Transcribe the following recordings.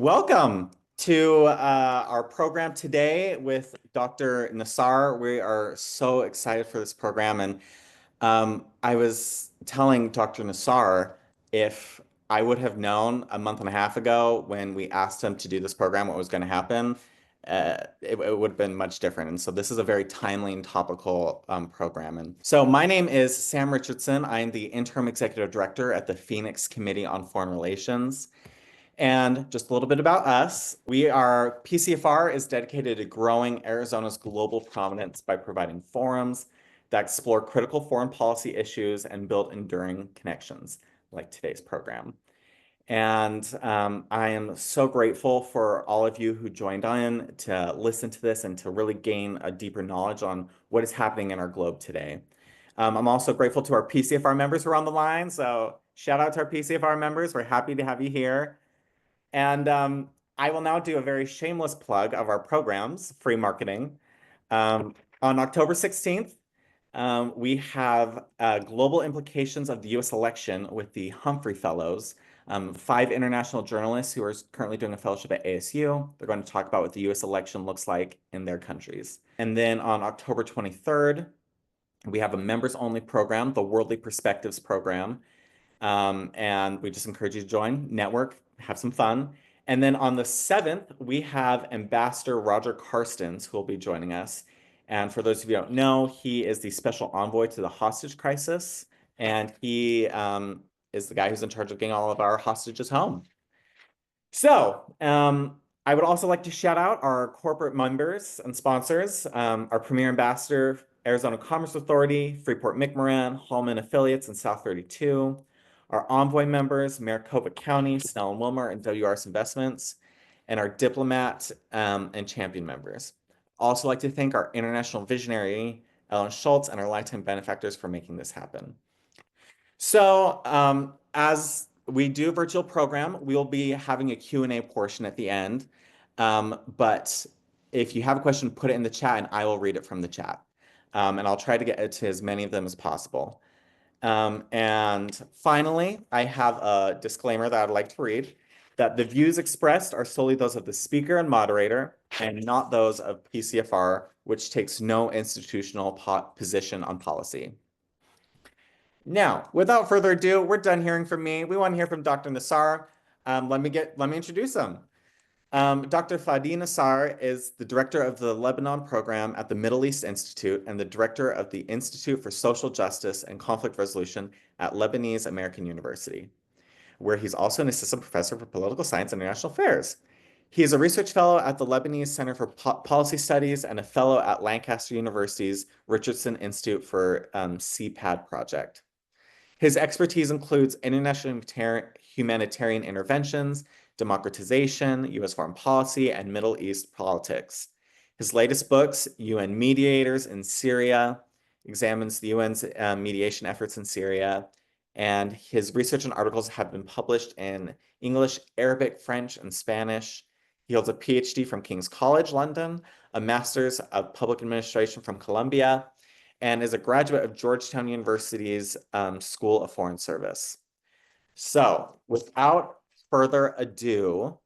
Welcome to our program today with Dr. Nassar. We are so excited for this program. And I was telling Dr. Nassar if I would have known a month and a half ago when we asked him to do this program what was going to happen, it would have been much different. And so this is a very timely and topical program. And so my name is Sam Richardson. I am the Interim Executive Director at the Phoenix Committee on Foreign Relations. And just a little bit about us. PCFR is dedicated to growing Arizona's global prominence by providing forums that explore critical foreign policy issues and build enduring connections, like today's program. And I am so grateful for all of you who joined in to listen to this and to really gain a deeper knowledge on what is happening in our globe today. I'm also grateful to our PCFR members who are on the line. So shout out to our PCFR members. We're happy to have you here. And I will now do a very shameless plug of our programs, free marketing. On October 16th, we have global implications of the US election with the Humphrey Fellows, 5 international journalists who are currently doing a fellowship at ASU. They're going to talk about what the US election looks like in their countries. And then on October 23rd, we have a members-only program, the Worldly Perspectives program. And we just encourage you to join, network, have some fun. And then on the 7th, we have Ambassador Roger Carstens, who will be joining us. And for those of you who don't know, he is the special envoy to the hostage crisis. And he is the guy who's in charge of getting all of our hostages home. So I would also like to shout out our corporate members and sponsors, our Premier Ambassador, Arizona Commerce Authority, Freeport-McMoran, Hallman Affiliates, and South 32. Our envoy members, Maricopa County, Snell and Wilmer, and WRS Investments, and our diplomat and champion members. Also like to thank our international visionary, Ellen Schultz, and our lifetime benefactors for making this happen. So as we do a virtual program, we'll be having a Q&A portion at the end. But if you have a question, put it in the chat and I will read it from the chat. And I'll try to get to as many of them as possible. And finally, I have a disclaimer that I'd like to read, that the views expressed are solely those of the speaker and moderator and not those of PCFR, which takes no institutional position on policy. Now, without further ado, we're done hearing from me. We want to hear from Dr. Nassar. Let me introduce him. Dr. Fadi Nicholas is the director of the Lebanon Program at the Middle East Institute and the director of the Institute for Social Justice and Conflict Resolution at Lebanese American University, where he's also an assistant professor for political science and international affairs. He is a research fellow at the Lebanese Center for Policy Studies and a fellow at Lancaster University's Richardson Institute for CPAD project. His expertise includes international humanitarian interventions, democratization, U.S. foreign policy, and Middle East politics. His latest books, UN Mediators in Syria, examines the UN's mediation efforts in Syria, and his research and articles have been published in English, Arabic, French, and Spanish. He holds a PhD from King's College, London, a Master's of Public Administration from Columbia, and is a graduate of Georgetown University's School of Foreign Service. So without further ado,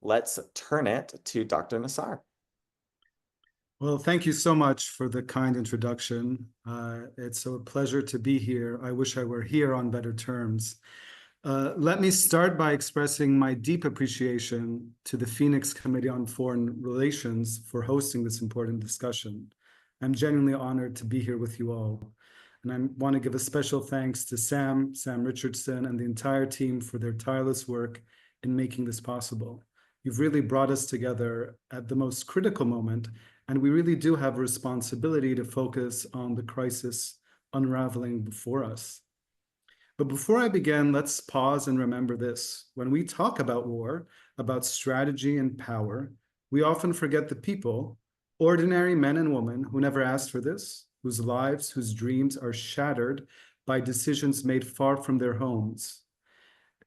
let's turn it to Dr. Nassar. Well, thank you so much for the kind introduction. It's a pleasure to be here. I wish I were here on better terms. Let me start by expressing my deep appreciation to the Phoenix Committee on Foreign Relations for hosting this important discussion. I'm genuinely honored to be here with you all. And I want to give a special thanks to Sam Richardson, and the entire team for their tireless work in making this possible. You've really brought us together at the most critical moment, and we really do have a responsibility to focus on the crisis unraveling before us. But before I begin, let's pause and remember this. When we talk about war, about strategy and power, we often forget the people, ordinary men and women who never asked for this, whose lives, whose dreams are shattered by decisions made far from their homes.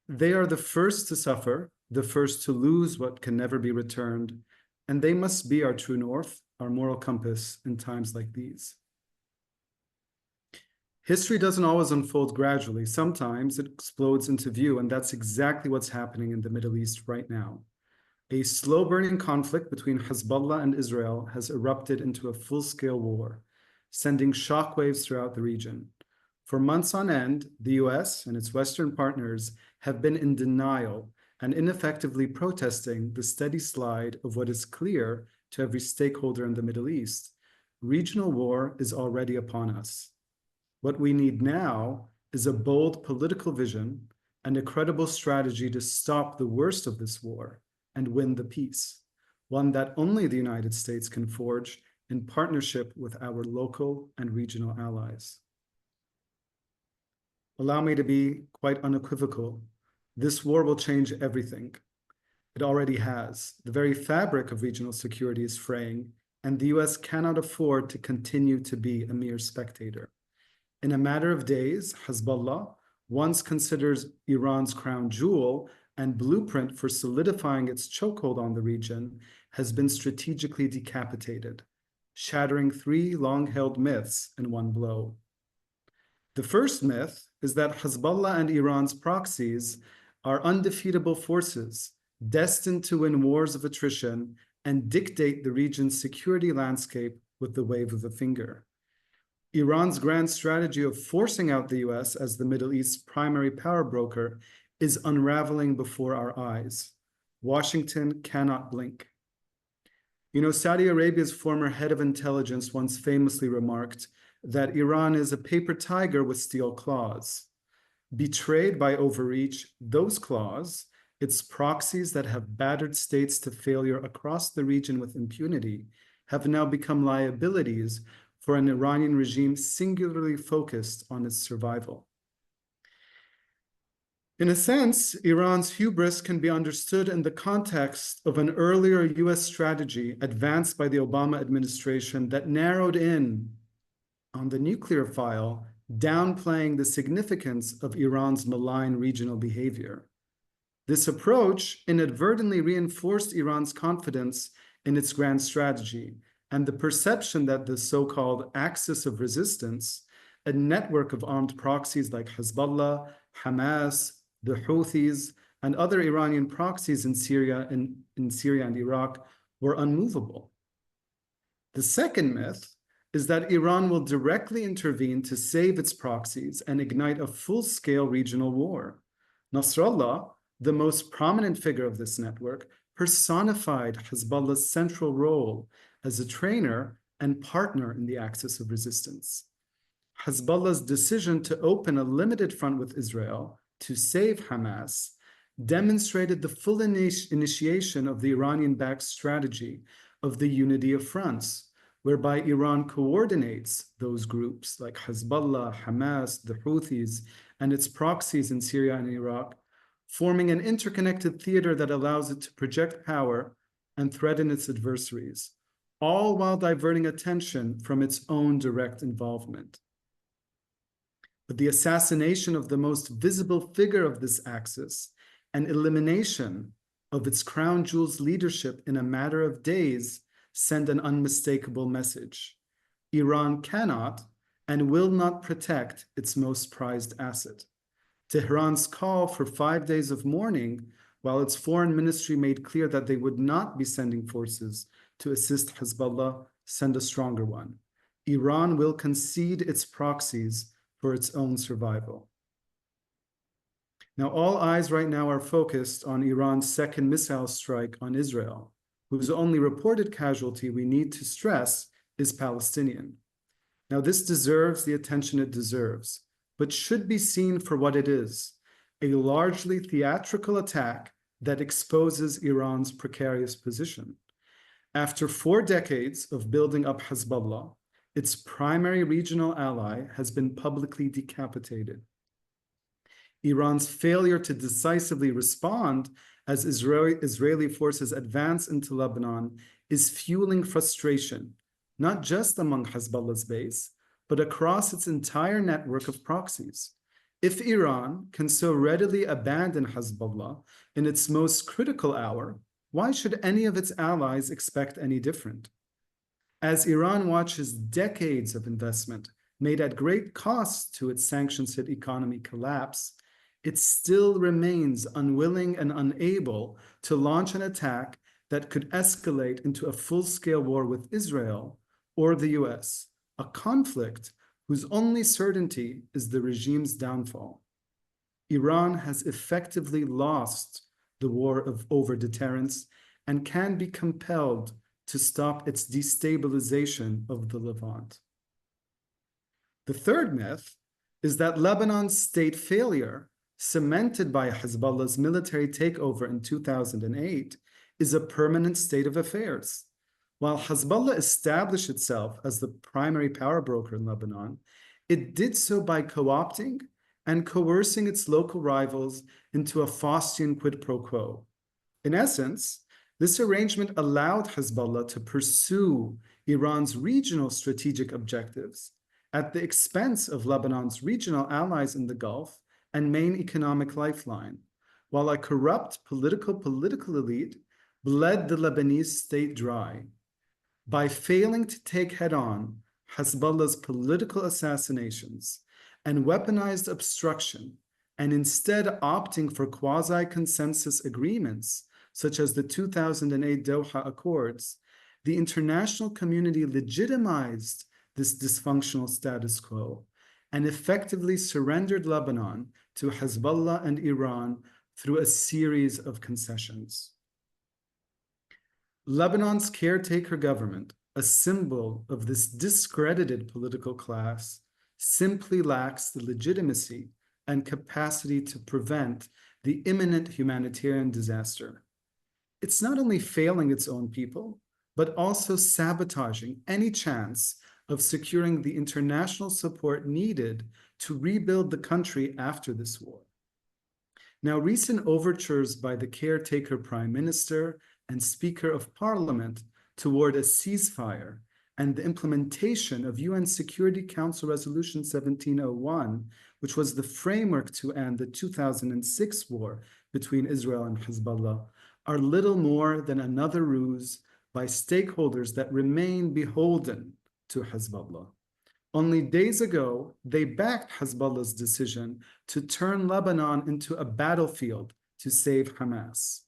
They are the first to suffer, the first to lose what can never be returned, and they must be our true north, our moral compass in times like these. History doesn't always unfold gradually. Sometimes it explodes into view, and that's exactly what's happening in the Middle East right now. A slow-burning conflict between Hezbollah and Israel has erupted into a full-scale war, sending shockwaves throughout the region. For months on end, the US and its Western partners have been in denial and ineffectively protesting the steady slide of what is clear to every stakeholder in the Middle East. Regional war is already upon us. What we need now is a bold political vision and a credible strategy to stop the worst of this war and win the peace, one that only the United States can forge in partnership with our local and regional allies. Allow me to be quite unequivocal. This war will change everything. It already has. The very fabric of regional security is fraying, and the US cannot afford to continue to be a mere spectator. In a matter of days, Hezbollah, once considers Iran's crown jewel and blueprint for solidifying its chokehold on the region, has been strategically decapitated, shattering 3 long-held myths in one blow. The first myth is that Hezbollah and Iran's proxies are undefeatable forces, destined to win wars of attrition and dictate the region's security landscape with the wave of a finger. Iran's grand strategy of forcing out the US as the Middle East's primary power broker is unraveling before our eyes. Washington cannot blink. You know, Saudi Arabia's former head of intelligence once famously remarked that Iran is a paper tiger with steel claws. Betrayed by overreach, those claws, its proxies that have battered states to failure across the region with impunity, have now become liabilities for an Iranian regime singularly focused on its survival. In a sense, Iran's hubris can be understood in the context of an earlier US strategy advanced by the Obama administration that narrowed in on the nuclear file, downplaying the significance of Iran's malign regional behavior. This approach inadvertently reinforced Iran's confidence in its grand strategy and the perception that the so-called axis of resistance, a network of armed proxies like Hezbollah, Hamas, the Houthis, and other Iranian proxies in Syria and Iraq, were unmovable. The second myth is that Iran will directly intervene to save its proxies and ignite a full-scale regional war. Nasrallah, the most prominent figure of this network, personified Hezbollah's central role as a trainer and partner in the axis of resistance. Hezbollah's decision to open a limited front with Israel to save Hamas demonstrated the full initiation of the Iranian-backed strategy of the unity of fronts, whereby Iran coordinates those groups like Hezbollah, Hamas, the Houthis, and its proxies in Syria and Iraq, forming an interconnected theater that allows it to project power and threaten its adversaries, all while diverting attention from its own direct involvement. But the assassination of the most visible figure of this axis and elimination of its crown jewel's leadership in a matter of days send an unmistakable message. Iran cannot and will not protect its most prized asset. Tehran's call for 5 days of mourning, while its foreign ministry made clear that they would not be sending forces to assist Hezbollah, send a stronger one. Iran will concede its proxies for its own survival. Now, all eyes right now are focused on Iran's second missile strike on Israel, whose only reported casualty, we need to stress, is Palestinian. Now, this deserves the attention it deserves, but should be seen for what it is, a largely theatrical attack that exposes Iran's precarious position. After 4 decades of building up Hezbollah, its primary regional ally has been publicly decapitated. Iran's failure to decisively respond as Israeli forces advance into Lebanon is fueling frustration, not just among Hezbollah's base, but across its entire network of proxies. If Iran can so readily abandon Hezbollah in its most critical hour, why should any of its allies expect any different? As Iran watches decades of investment made at great cost to its sanctions-hit economy collapse, it still remains unwilling and unable to launch an attack that could escalate into a full-scale war with Israel or the US, a conflict whose only certainty is the regime's downfall. Iran has effectively lost the war over deterrence and can be compelled to stop its destabilization of the Levant. The third myth is that Lebanon's state failure, cemented by Hezbollah's military takeover in 2008, is a permanent state of affairs. While Hezbollah established itself as the primary power broker in Lebanon, it did so by co-opting and coercing its local rivals into a Faustian quid pro quo. In essence, this arrangement allowed Hezbollah to pursue Iran's regional strategic objectives at the expense of Lebanon's regional allies in the Gulf and main economic lifeline, while a corrupt political elite bled the Lebanese state dry. By failing to take head-on Hezbollah's political assassinations and weaponized obstruction, and instead opting for quasi-consensus agreements, such as the 2008 Doha Accords, the international community legitimized this dysfunctional status quo and effectively surrendered Lebanon to Hezbollah and Iran through a series of concessions. Lebanon's caretaker government, a symbol of this discredited political class, simply lacks the legitimacy and capacity to prevent the imminent humanitarian disaster. It's not only failing its own people, but also sabotaging any chance of securing the international support needed to rebuild the country after this war. Now, recent overtures by the caretaker prime minister and speaker of parliament toward a ceasefire and the implementation of UN Security Council Resolution 1701, which was the framework to end the 2006 war between Israel and Hezbollah, are little more than another ruse by stakeholders that remain beholden to Hezbollah. Only days ago, they backed Hezbollah's decision to turn Lebanon into a battlefield to save Hamas.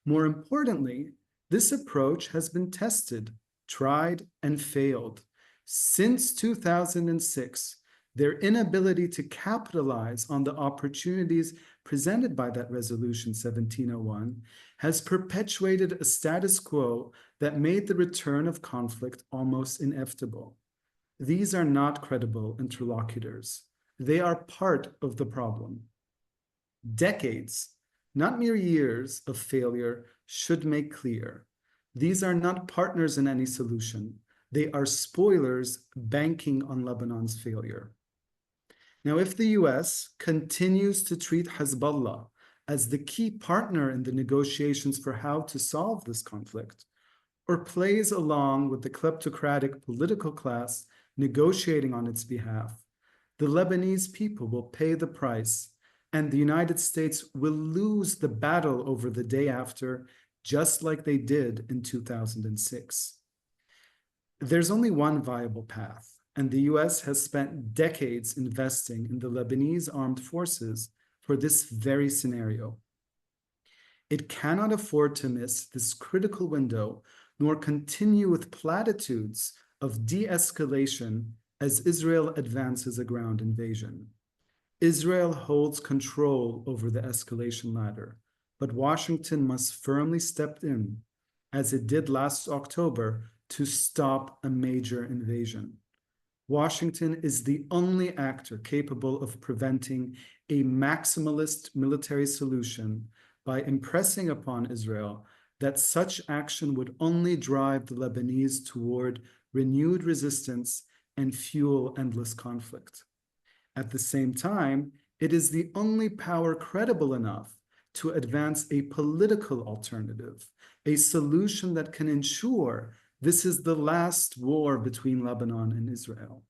More importantly, this approach has been tested, tried, and failed. Since 2006, their inability to capitalize on the opportunities presented by that Resolution 1701 has perpetuated a status quo that made the return of conflict almost inevitable. These are not credible interlocutors. They are part of the problem. Decades, not mere years, of failure should make clear. These are not partners in any solution. They are spoilers banking on Lebanon's failure. Now, if the US continues to treat Hezbollah as the key partner in the negotiations for how to solve this conflict, or plays along with the kleptocratic political class negotiating on its behalf, the Lebanese people will pay the price, and the United States will lose the battle over the day after, just like they did in 2006. There's only one viable path, and the US has spent decades investing in the Lebanese armed forces for this very scenario. It cannot afford to miss this critical window, nor continue with platitudes of de-escalation as Israel advances a ground invasion. Israel holds control over the escalation ladder, but Washington must firmly step in, as it did last October, to stop a major invasion. Washington is the only actor capable of preventing a maximalist military solution by impressing upon Israel that such action would only drive the Lebanese toward renewed resistance and fuel endless conflict. At the same time, it is the only power credible enough to advance a political alternative, a solution that can ensure this is the last war between Lebanon and Israel.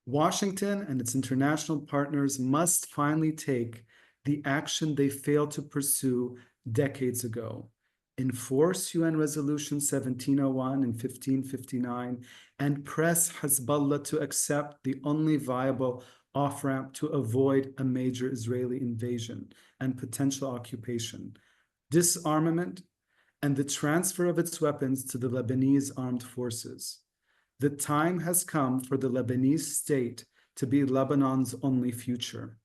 Washington and its international partners must finally take the action they failed to pursue decades ago. Enforce UN Resolution 1701 and 1559 and press Hezbollah to accept the only viable off-ramp to avoid a major Israeli invasion and potential occupation: disarmament and the transfer of its weapons to the Lebanese armed forces. The time has come for the Lebanese state to be Lebanon's only future.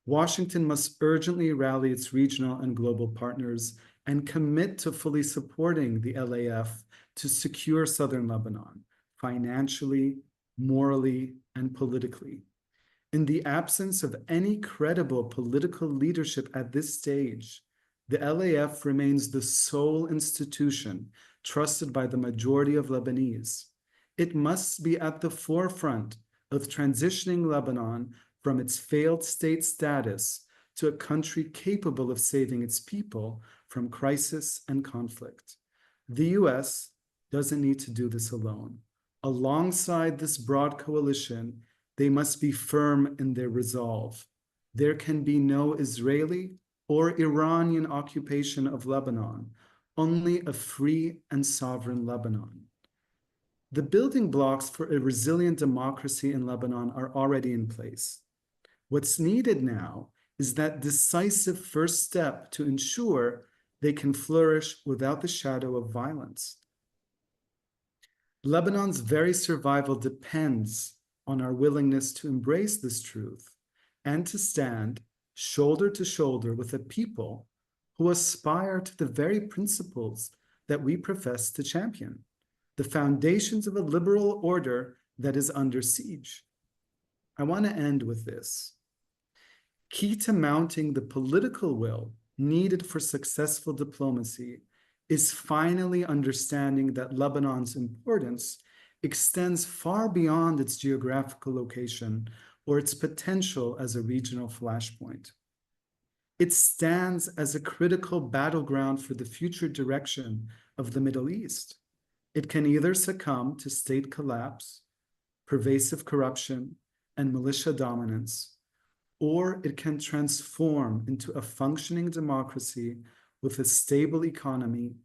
Washington must urgently rally its regional and global partners and commit to fully supporting the LAF to secure southern Lebanon, financially, morally, and politically. In the absence of any credible political leadership at this stage, the LAF remains the sole institution trusted by the majority of Lebanese. It must be at the forefront of transitioning Lebanon from its failed state status to a country capable of saving its people from crisis and conflict. The US doesn't need to do this alone. Alongside this broad coalition, they must be firm in their resolve. There can be no Israeli or Iranian occupation of Lebanon, only a free and sovereign Lebanon. The building blocks for a resilient democracy in Lebanon are already in place. What's needed now is that decisive first step to ensure they can flourish without the shadow of violence. Lebanon's very survival depends on our willingness to embrace this truth and to stand shoulder to shoulder with a people who aspire to the very principles that we profess to champion, the foundations of a liberal order that is under siege. I want to end with this. Key to mounting the political will needed for successful diplomacy is finally understanding that Lebanon's importance extends far beyond its geographical location or its potential as a regional flashpoint. It stands as a critical battleground for the future direction of the Middle East. It can either succumb to state collapse, pervasive corruption, and militia dominance, or it can transform into a functioning democracy with a stable economy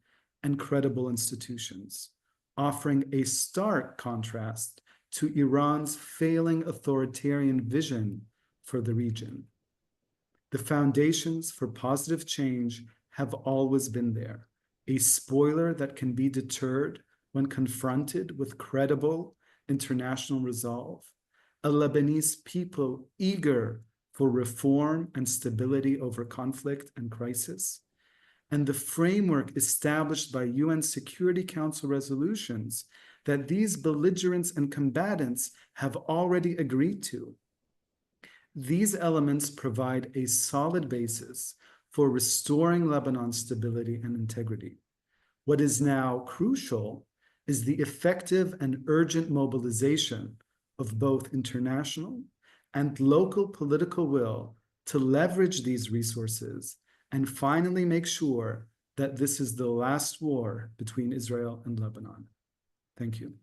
and credible institutions, offering a stark contrast to Iran's failing authoritarian vision for the region. The foundations for positive change have always been there, a spoiler that can be deterred when confronted with credible international resolve, a Lebanese people eager for reform and stability over conflict and crisis, and the framework established by UN Security Council resolutions that these belligerents and combatants have already agreed to. These elements provide a solid basis for restoring Lebanon's stability and integrity. What is now crucial is the effective and urgent mobilization of both international and local political will to leverage these resources and finally make sure that this is the last war between Israel and Lebanon. Thank you.